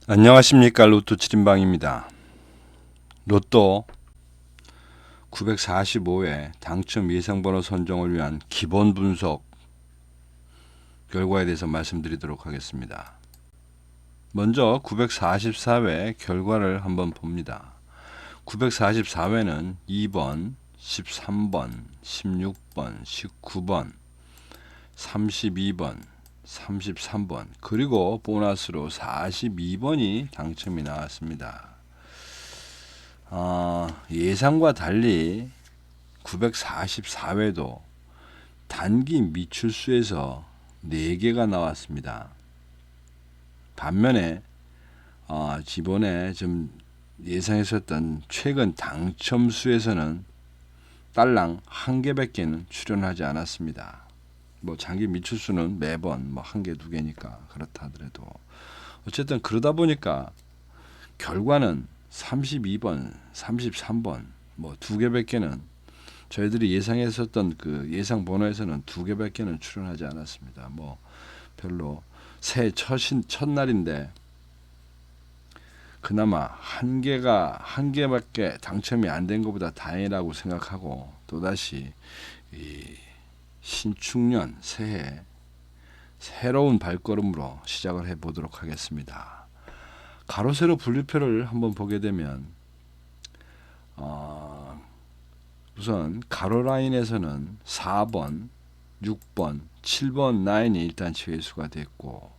안녕하십니까. 로또 7인방입니다. 로또 945회 당첨 예상번호 선정을 위한 기본 분석 결과에 대해서 말씀드리도록 하겠습니다. 먼저 944회 결과를 한번 봅니다. 944회는 2번, 13번, 16번, 19번, 32번, 33번 그리고 보너스로 42번이 당첨이 나왔습니다. 예상과 달리 944회도 단기 미출수에서 4개가 나왔습니다. 반면에 지번에 좀 예상했었던 최근 당첨수에서는 딸랑 1개밖에는 출연하지 않았습니다. 뭐 장기 미출수는 매번 뭐 1개, 2개니까 그렇다 하더라도 어쨌든 그러다 보니까 결과는 32번, 33번 뭐 2개밖에는 저희들이 예상했었던 그 예상 번호에서는 2개밖에는 출연하지 않았습니다. 뭐 별로 새해 첫날인데 그나마 한 개밖에 당첨이 안 된 것보다 다행이라고 생각하고 또다시 이 신축년 새해 새로운 발걸음으로 시작을 해보도록 하겠습니다. 가로 세로 분류표를 한번 보게 되면 우선 가로 라인에서는 4번, 6번, 7번 라인이 일단 제외수가 됐고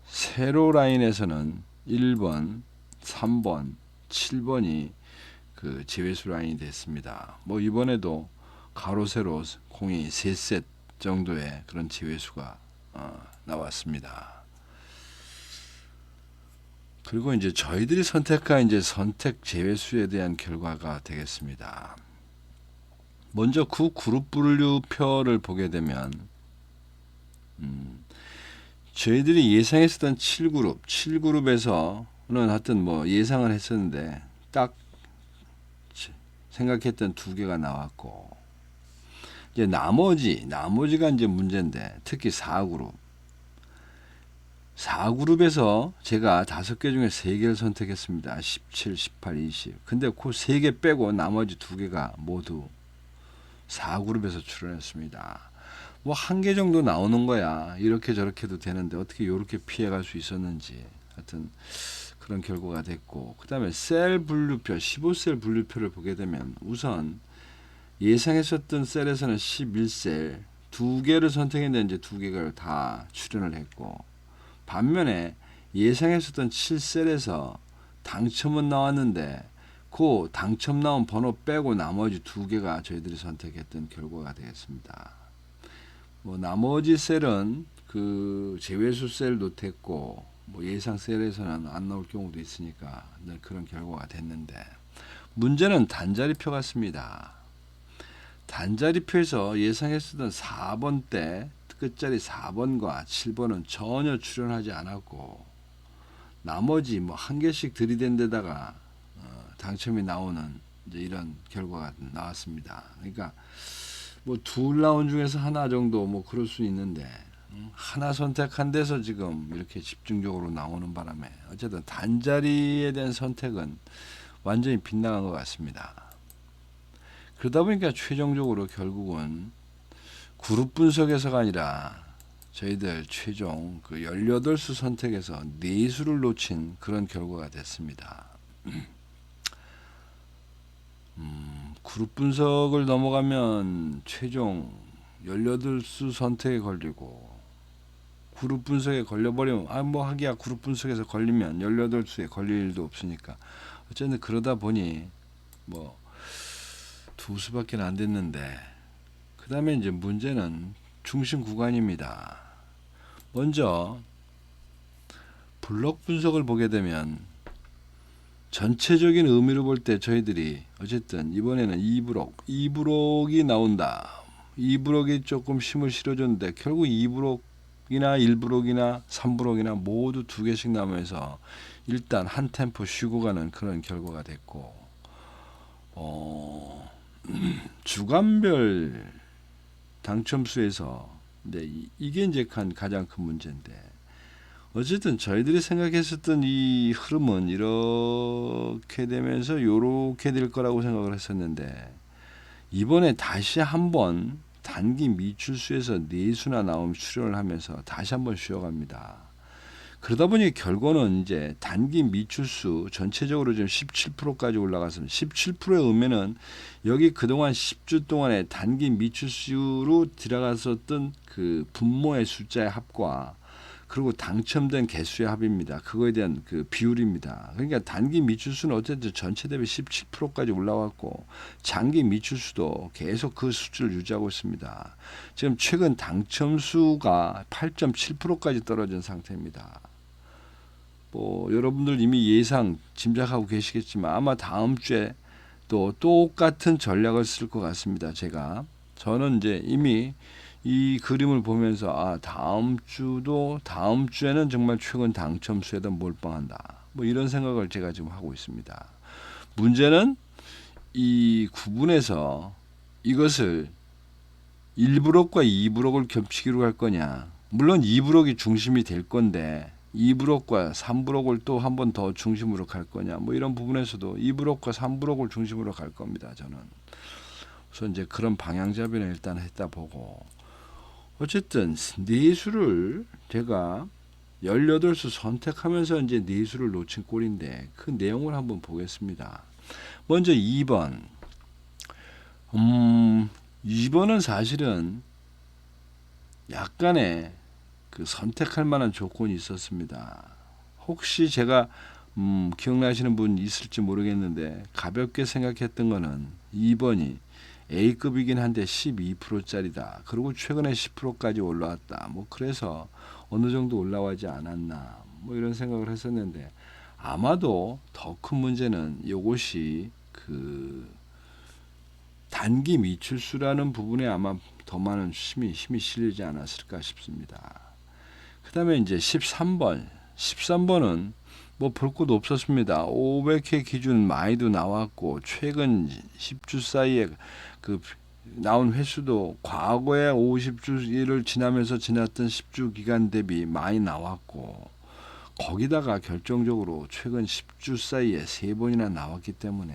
세로 라인에서는 1번, 3번, 7번이 그 제외수 라인이 됐습니다. 뭐 이번에도 가로 세로 공이 3셋 정도의 그런 제외수가 나왔습니다. 그리고 이제 저희들이 선택한 이제 선택 제외수에 대한 결과가 되겠습니다. 먼저 그 그룹 분류표를 보게 되면 저희들이 예상했었던 7그룹에서는 하여튼 뭐 예상을 했었는데 딱 생각했던 2개가 나왔고 이제 나머지가 이제 문제인데 특히 4그룹에서 제가 5개 중에 3개를 선택했습니다. 17, 18, 20. 근데 그 3개 빼고 나머지 2개가 모두 4그룹에서 출연했습니다. 뭐 1개 정도 나오는 거야. 이렇게 저렇게도 되는데 어떻게 이렇게 피해갈 수 있었는지 하여튼 그런 결과가 됐고 그 다음에 셀 분류표 15셀 분류표를 보게 되면 우선 예상했었던 셀에서는 11셀 2개를 선택했는데 이제 2개가 다 출연을 했고 반면에 예상했었던 7셀에서 당첨은 나왔는데 그 당첨 나온 번호 빼고 나머지 2개가 저희들이 선택했던 결과가 되겠습니다. 뭐 나머지 셀은 그 제외수 셀도 됐고 뭐 예상 셀에서는 안 나올 경우도 있으니까 그런 결과가 됐는데 문제는 단자리표 같습니다. 단자리표에서 예상했었던 4번 때 끝자리 4번과 7번은 전혀 출연하지 않았고 나머지 뭐 1개씩 들이댄 데다가 당첨이 나오는 이제 이런 결과가 나왔습니다. 그러니까 뭐 2라운드 중에서 하나 정도 뭐 그럴 수 있는데 하나 선택한 데서 지금 이렇게 집중적으로 나오는 바람에 어쨌든 단자리에 대한 선택은 완전히 빗나간 것 같습니다. 그러다 보니까 최종적으로 결국은 그룹 분석에서가 아니라 저희들 최종 그 18수 선택에서 4수를 놓친 그런 결과가 됐습니다. 그룹 분석을 넘어가면 최종 18수 선택에 걸리고 그룹 분석에 걸려버리면 뭐 하기야 그룹 분석에서 걸리면 18수에 걸릴 일도 없으니까 어쨌든 그러다 보니 뭐 2수밖에 안 됐는데 그 다음에 이제 문제는 중심 구간입니다. 먼저 블록 분석을 보게 되면 전체적인 의미로 볼 때 저희들이 어쨌든 이번에는 2브록이 나온다. 2브록이 조금 힘을 실어줬는데 결국 2브록이나 1브록이나 3브록이나 모두 2개씩 나오면서 일단 한 템포 쉬고 가는 그런 결과가 됐고 주간별 당첨수에서 이게 이제 가장 큰 문제인데 어쨌든 저희들이 생각했었던 이 흐름은 이렇게 되면서 요렇게 될 거라고 생각을 했었는데, 이번에 다시 한번 단기 미출수에서 내수나 나오면 출현을 하면서 다시 한번 쉬어갑니다. 그러다 보니 결과는 이제 단기 미출수 전체적으로 지금 17%까지 올라갔습니다. 17%의 의미는 여기 그동안 10주 동안의 단기 미출수로 들어갔었던 그 분모의 숫자의 합과 그리고 당첨된 개수의 합입니다. 그거에 대한 그 비율입니다. 그러니까 단기 미출수는 어쨌든 전체 대비 17%까지 올라왔고, 장기 미출수도 계속 그 수치를 유지하고 있습니다. 지금 최근 당첨수가 8.7%까지 떨어진 상태입니다. 뭐 여러분들 이미 예상 짐작하고 계시겠지만 아마 다음 주에 또 똑같은 전략을 쓸 것 같습니다. 저는 이제 이미 이 그림을 보면서 다음 주에는 정말 최근 당첨수에다 몰빵한다, 뭐 이런 생각을 제가 지금 하고 있습니다. 문제는 이 구분에서 이것을 1브록과 2브록을 겹치기로 할 거냐. 물론 2브록이 중심이 될 건데 2브록과 3브록을 또 한 번 더 중심으로 갈 거냐, 뭐 이런 부분에서도 2브록과 3브록을 중심으로 갈 겁니다. 저는 우선 이제 그런 방향 잡이는 일단 했다 보고, 어쨌든 내수를 제가 18수 선택하면서 이제 내수를 놓친 꼴인데, 그 내용을 한번 보겠습니다. 먼저 2번. 2번은 사실은 약간의 그 선택할 만한 조건이 있었습니다. 혹시 제가 기억나시는 분 있을지 모르겠는데, 가볍게 생각했던 거는 2번이 A급이긴 한데 12%짜리다. 그리고 최근에 10%까지 올라왔다. 뭐 그래서 어느 정도 올라가지 않았나, 뭐 이런 생각을 했었는데, 아마도 더 큰 문제는 이것이 그 단기 미출수라는 부분에 아마 더 많은 힘이 실리지 않았을까 싶습니다. 그 다음에 이제 13번은 뭐 볼 것도 없었습니다. 500회 기준 많이도 나왔고, 최근 10주 사이에 그 나온 횟수도 과거에 50주를 지나면서 지났던 10주 기간 대비 많이 나왔고, 거기다가 결정적으로 최근 10주 사이에 3번이나 나왔기 때문에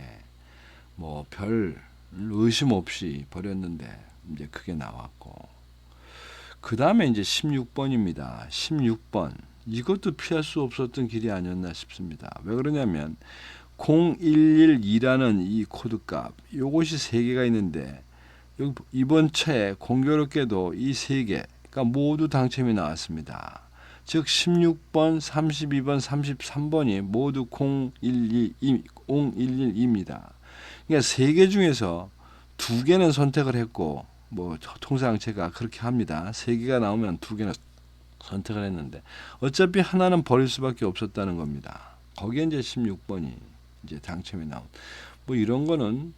뭐 별 의심 없이 버렸는데 이제 그게 나왔고, 그 다음에 이제 16번입니다. 16번. 이것도 피할 수 없었던 길이 아니었나 싶습니다. 왜 그러냐면 0112라는 이 코드값, 요것이 3개가 있는데, 여기 이번 차에 공교롭게도 이 3개가 모두 당첨이 나왔습니다. 즉 16번, 32번, 33번이 모두 0112입니다. 그러니까 3개 중에서 2개는 선택을 했고, 뭐 통상 제가 그렇게 합니다. 3개가 나오면 2개는 선택을 했는데, 어차피 하나는 버릴 수밖에 없었다는 겁니다. 거기에 이제 16번이 이제 당첨이 나온, 뭐 이런 거는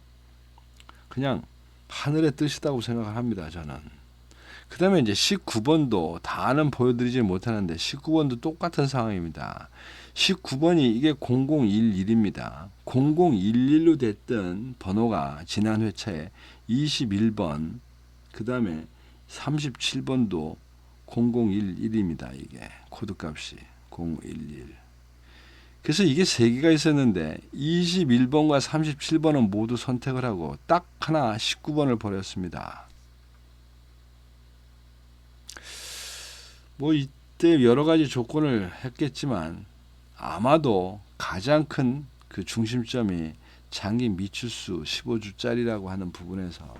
그냥 하늘의 뜻이라고 생각을 합니다. 저는. 그 다음에 이제 19번도 다는 보여드리지 못하는데 19번도 똑같은 상황입니다. 19번이 이게 0011입니다. 0011로 됐던 번호가 지난 회차에 21번, 그 다음에 37번도 0011입니다. 이게 코드값이 011. 그래서 이게 3개가 있었는데 21번과 37번은 모두 선택을 하고 딱 하나 19번을 버렸습니다. 뭐 이때 여러 가지 조건을 했겠지만 아마도 가장 큰 그 중심점이 장기 미출수 15주짜리라고 하는 부분에서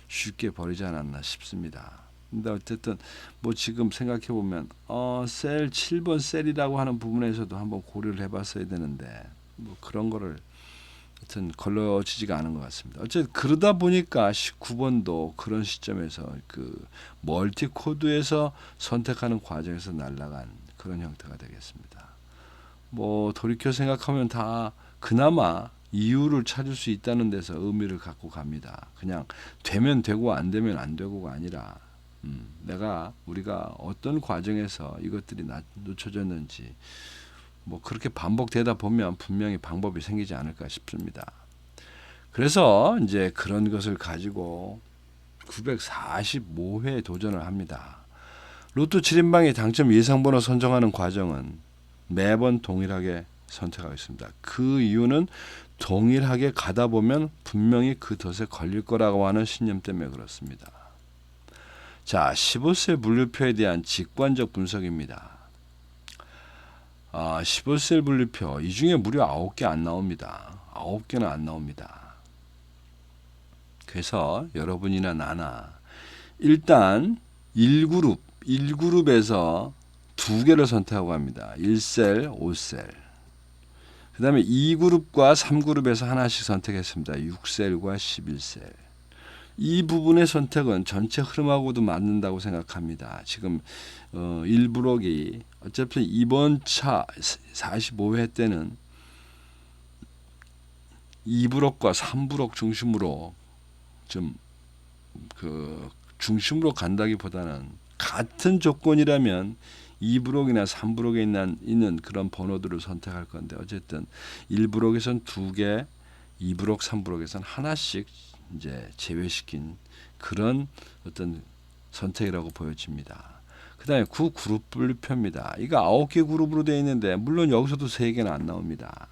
쉽게 버리지 않았나 싶습니다. 근데 어쨌든 뭐 지금 생각해 보면 셀 7번 셀이라고 하는 부분에서도 한번 고려를 해봤어야 되는데, 뭐 그런 거를 하여튼 걸러지지가 않은 것 같습니다. 어쨌든 그러다 보니까 19번도 그런 시점에서 그 멀티 코드에서 선택하는 과정에서 날아간 그런 형태가 되겠습니다. 뭐 돌이켜 생각하면 다 그나마 이유를 찾을 수 있다는 데서 의미를 갖고 갑니다. 그냥 되면 되고 안 되면 안 되고가 아니라 우리가 어떤 과정에서 이것들이 놓쳐졌는지, 뭐 그렇게 반복되다 보면 분명히 방법이 생기지 않을까 싶습니다. 그래서 이제 그런 것을 가지고 945회 도전을 합니다. 로또 7인방의 당첨 예상번호 선정하는 과정은 매번 동일하게 선택하겠습니다. 그 이유는 동일하게 가다 보면 분명히 그 덫에 걸릴 거라고 하는 신념 때문에 그렇습니다. 자, 15세 분류표에 대한 직관적 분석입니다. 15세 분류표 이 중에 무려 9개 안 나옵니다. 9개는 안 나옵니다. 그래서 여러분이나 나나 일단 1그룹에서 2개를 선택하고 합니다. 1셀, 5셀. 그 다음에 2그룹과 3그룹에서 하나씩 선택했습니다. 6셀과 11셀. 이 부분의 선택은 전체 흐름하고도 맞는다고 생각합니다. 지금 1브록이 어차피 이번 차 45회 때는 2브록과 3브록 중심으로 좀 중심으로 간다기보다는 같은 조건이라면 2브록이나 3브록에 있는 그런 번호들을 선택할 건데 어쨌든 1브록에선 2개, 2브록, 3브록에선 하나씩 이제 제외시킨 그런 어떤 선택이라고 보여집니다. 그 다음에 9그룹 분류표입니다. 이거 9개 그룹으로 되어 있는데 물론 여기서도 3개는 안 나옵니다.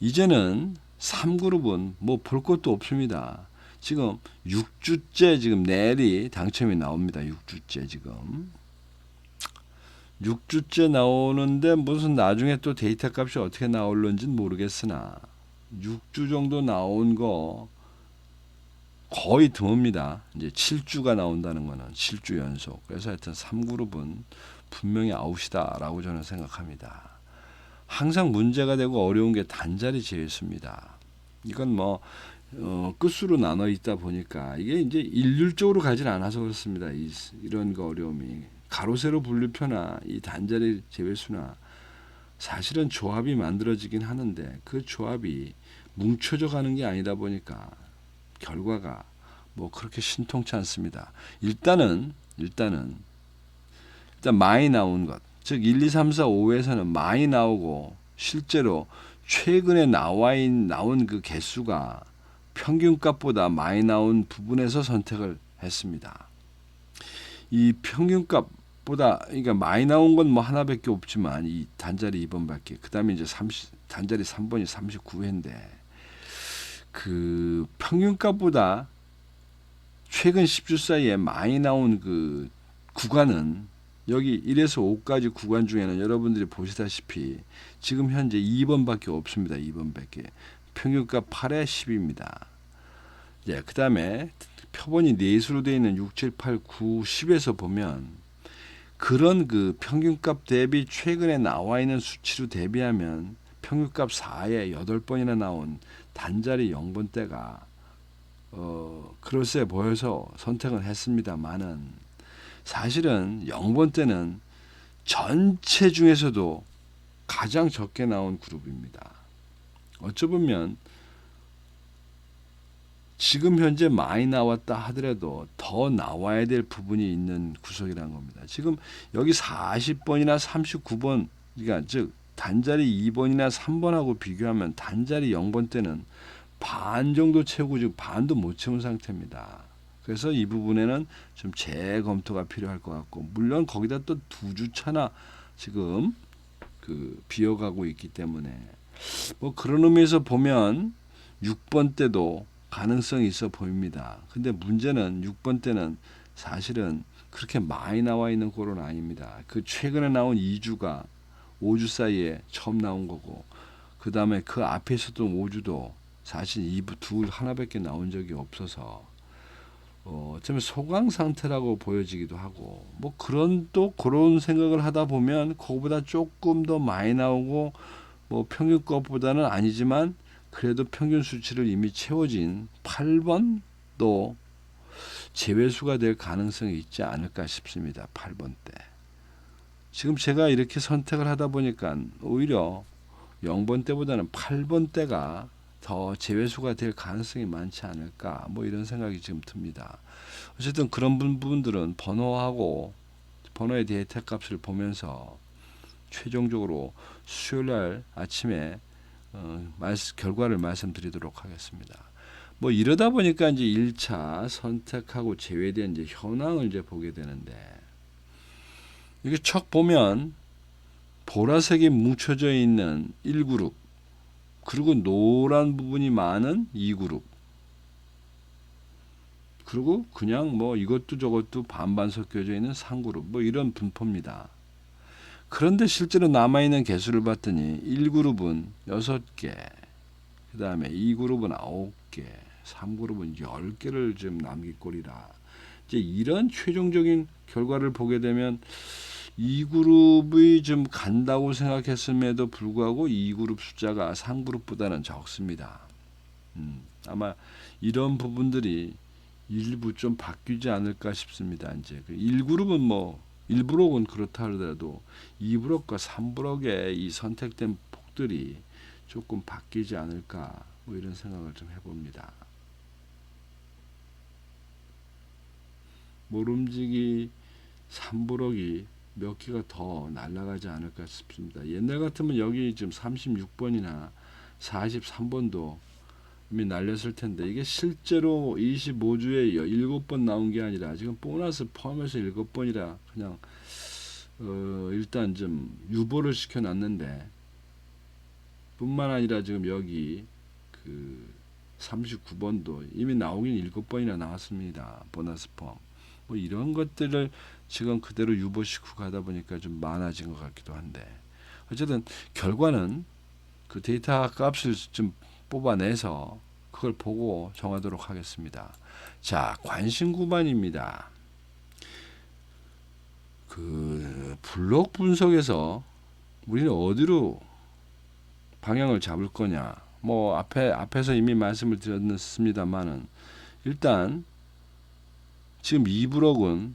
이제는 3그룹은 뭐 볼 것도 없습니다. 지금 6주째 지금 내일이 당첨이 나옵니다. 6주째 지금 6주째 나오는데 무슨 나중에 또 데이터 값이 어떻게 나올는지는 모르겠으나 6주 정도 나온 거 거의 드뭅니다. 이제 7주가 나온다는 거는 7주 연속. 그래서 하여튼 3그룹은 분명히 아웃이다라고 저는 생각합니다. 항상 문제가 되고 어려운 게 단자리 제외수입니다. 이건 뭐 끝수로 나눠 있다 보니까 이게 이제 일률적으로 가진 않아서 그렇습니다. 이런 거 어려움이 가로 세로 분류표나 이 단자리 제외수나 사실은 조합이 만들어지긴 하는데 그 조합이 뭉쳐져 가는 게 아니다 보니까 결과가 뭐 그렇게 신통치 않습니다. 일단 많이 나온 것, 즉 1, 2, 3, 4, 5에서는 많이 나오고 실제로 최근에 나온 그 개수가 평균값보다 많이 나온 부분에서 선택을 했습니다. 이 평균값보다 그러니까 많이 나온 건 뭐 하나밖에 없지만 이 단자리 2번밖에. 그다음에 이제 단자리 3번이 39회인데 그 평균값보다 최근 10주 사이에 많이 나온 그 구간은 여기 1에서 5까지 구간 중에는 여러분들이 보시다시피 지금 현재 2번밖에 없습니다. 2번밖에. 평균값 8에 10입니다. 예, 그 다음에 표본이 4수로 되어 있는 6, 7, 8, 9, 10에서 보면 그런 그 평균값 대비 최근에 나와 있는 수치로 대비하면 평균값 4에 8번이나 나온 단자리 0번대가 그럴싸해 보여서 선택을 했습니다만은 사실은 0번대는 전체 중에서도 가장 적게 나온 그룹입니다. 어쩌보면 지금 현재 많이 나왔다 하더라도 더 나와야 될 부분이 있는 구석이라는 겁니다. 지금 여기 40번이나 39번 그러니까 즉 단자리 2번이나 3번하고 비교하면 단자리 0번 때는 반 정도 채우고 지금 반도 못 채운 상태입니다. 그래서 이 부분에는 좀 재검토가 필요할 것 같고 물론 거기다 또 2주차나 지금 그 비어가고 있기 때문에 뭐 그런 의미에서 보면 6번 때도 가능성이 있어 보입니다. 근데 문제는 6번 때는 사실은 그렇게 많이 나와 있는 꼴은 아닙니다. 그 최근에 나온 2주가 5주 사이에 처음 나온 거고 그 다음에 그 앞에 있었던 5주도 사실 2부 둘 하나밖에 나온 적이 없어서 어쩌면 소강 상태라고 보여지기도 하고 뭐 그런 생각을 하다 보면 그거보다 조금 더 많이 나오고 뭐 평균 것보다는 아니지만 그래도 평균 수치를 이미 채워진 8번도 제외수가 될 가능성이 있지 않을까 싶습니다. 8번 때. 지금 제가 이렇게 선택을 하다 보니까 오히려 0번 때보다는 8번 때가 더 제외수가 될 가능성이 많지 않을까 뭐 이런 생각이 지금 듭니다. 어쨌든 그런 부분들은 번호의 데이터 값을 보면서 최종적으로 수요일날 아침에 결과를 말씀드리도록 하겠습니다. 뭐 이러다 보니까 이제 1차 선택하고 제외된 이제 현황을 이제 보게 되는데 이게 척 보면 보라색이 뭉쳐져 있는 1그룹, 그리고 노란 부분이 많은 2그룹, 그리고 그냥 뭐 이것도 저것도 반반 섞여져 있는 3그룹, 뭐 이런 분포입니다. 그런데 실제로 남아있는 개수를 봤더니 1그룹은 6개, 그 다음에 2그룹은 9개, 3그룹은 10개를 좀 남길 꼴이라. 이제 이런 최종적인 결과를 보게 되면 2그룹이 좀 간다고 생각했음에도 불구하고 2그룹 숫자가 3그룹보다는 적습니다. 아마 이런 부분들이 일부 좀 바뀌지 않을까 싶습니다. 이제 그 1그룹은 뭐 1브록은 그렇다 하더라도 2브록과 3브록의 이 선택된 폭들이 조금 바뀌지 않을까, 뭐 이런 생각을 좀 해봅니다. 모름지기 3브록이 몇 개가 더 날아가지 않을까 싶습니다. 옛날 같으면 여기 지금 36번이나 43번도 이미 날렸을 텐데, 이게 실제로 25주에 7번 나온 게 아니라 지금 보너스 포함해서 7번이라 그냥 일단 좀 유보를 시켜놨는데, 뿐만 아니라 지금 여기 그 39번도 이미 나오긴 7번이나 나왔습니다. 보너스 포함. 뭐 이런 것들을 지금 그대로 유보시키고 가다 보니까 좀 많아진 것 같기도 한데, 어쨌든 결과는 그 데이터 값을 좀 뽑아내서 그걸 보고 정하도록 하겠습니다. 자, 관심 구간입니다. 그 블록 분석에서 우리는 어디로 방향을 잡을 거냐? 뭐 앞에서 이미 말씀을 드렸습니다만은, 일단 지금 2브록은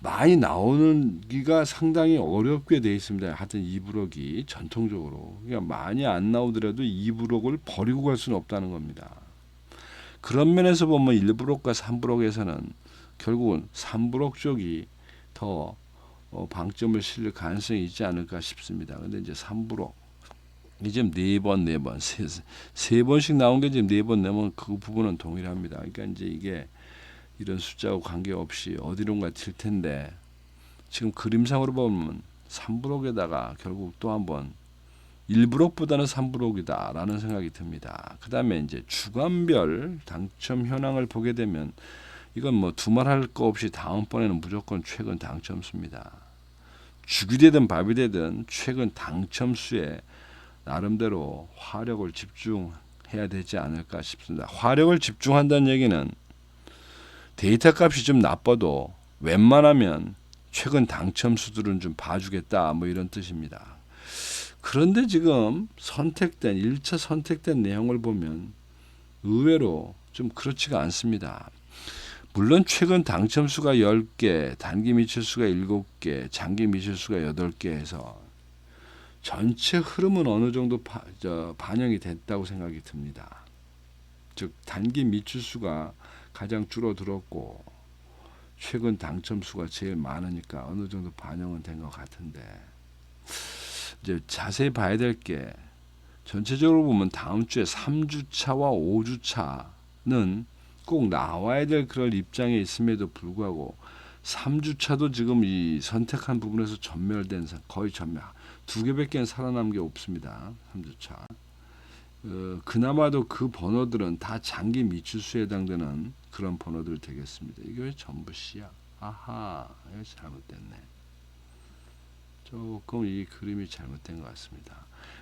많이 나오는 기가 상당히 어렵게 되어 있습니다. 하여튼 2브록이 전통적으로, 그러니까 많이 안 나오더라도 2브록을 버리고 갈 수는 없다는 겁니다. 그런 면에서 보면 1브록과 3브록에서는 결국은 3브록 쪽이 더 방점을 실을 가능성이 있지 않을까 싶습니다. 근데 이제 3브록 지금 4번, 세 번씩 나온 게 지금 4번 내면 그 부분은 동일합니다. 그러니까 이제 이게 이런 숫자하고 관계없이 어디론가 튈 텐데, 지금 그림상으로 보면 3브록에다가 결국 또 한번 1브록보다는 3브록이다 라는 생각이 듭니다. 그 다음에 이제 주간별 당첨 현황을 보게 되면, 이건 뭐 두말할 거 없이 다음번에는 무조건 최근 당첨수입니다. 죽이 되든 밥이 되든 최근 당첨수에 나름대로 화력을 집중해야 되지 않을까 싶습니다. 화력을 집중한다는 얘기는 데이터 값이 좀 나빠도 웬만하면 최근 당첨수들은 좀 봐주겠다, 뭐 이런 뜻입니다. 그런데 지금 1차 선택된 내용을 보면 의외로 좀 그렇지가 않습니다. 물론 최근 당첨수가 10개, 단기 미출수가 7개, 장기 미출수가 8개 해서 전체 흐름은 어느 정도 반영이 됐다고 생각이 듭니다. 즉 단기 미출수가 가장 줄어들었고 최근 당첨수가 제일 많으니까 어느 정도 반영은 된 것 같은데, 이제 자세히 봐야 될 게, 전체적으로 보면 다음 주에 3주차와 5주차는 꼭 나와야 될 그런 입장에 있음에도 불구하고 3주차도 지금 이 선택한 부분에서 전멸된, 거의 전멸, 2개밖에 살아남은 게 없습니다. 3주차. 그나마도 그 번호들은 다 장기 미출수에 해당되는 그런 번호들 되겠습니다. 이게 왜 전부 C야? 아하, 이거 잘못됐네. 조금 이 그림이 잘못된 것 같습니다.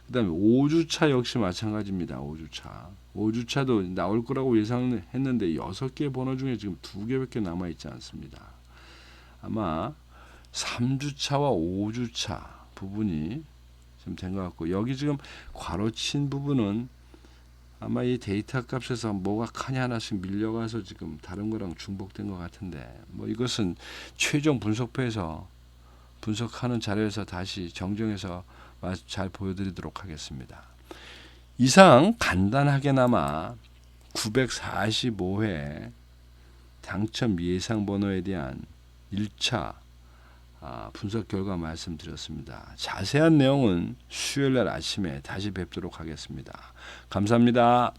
그 다음에 5주차 역시 마찬가지입니다. 5주차도 나올 거라고 예상했는데 6개의 번호 중에 지금 2개밖에 남아있지 않습니다. 아마 3주차와 5주차 부분이 좀 된 것 같고, 여기 지금 괄호친 부분은 아마 이 데이터 값에서 뭐가 칸이 하나씩 밀려가서 지금 다른 거랑 중복된 것 같은데, 뭐 이것은 최종 분석표에서 분석하는 자료에서 다시 정정해서 잘 보여드리도록 하겠습니다. 이상 간단하게나마 945회 당첨 예상 번호에 대한 1차 분석 결과 말씀드렸습니다. 자세한 내용은 수요일날 아침에 다시 뵙도록 하겠습니다. 감사합니다.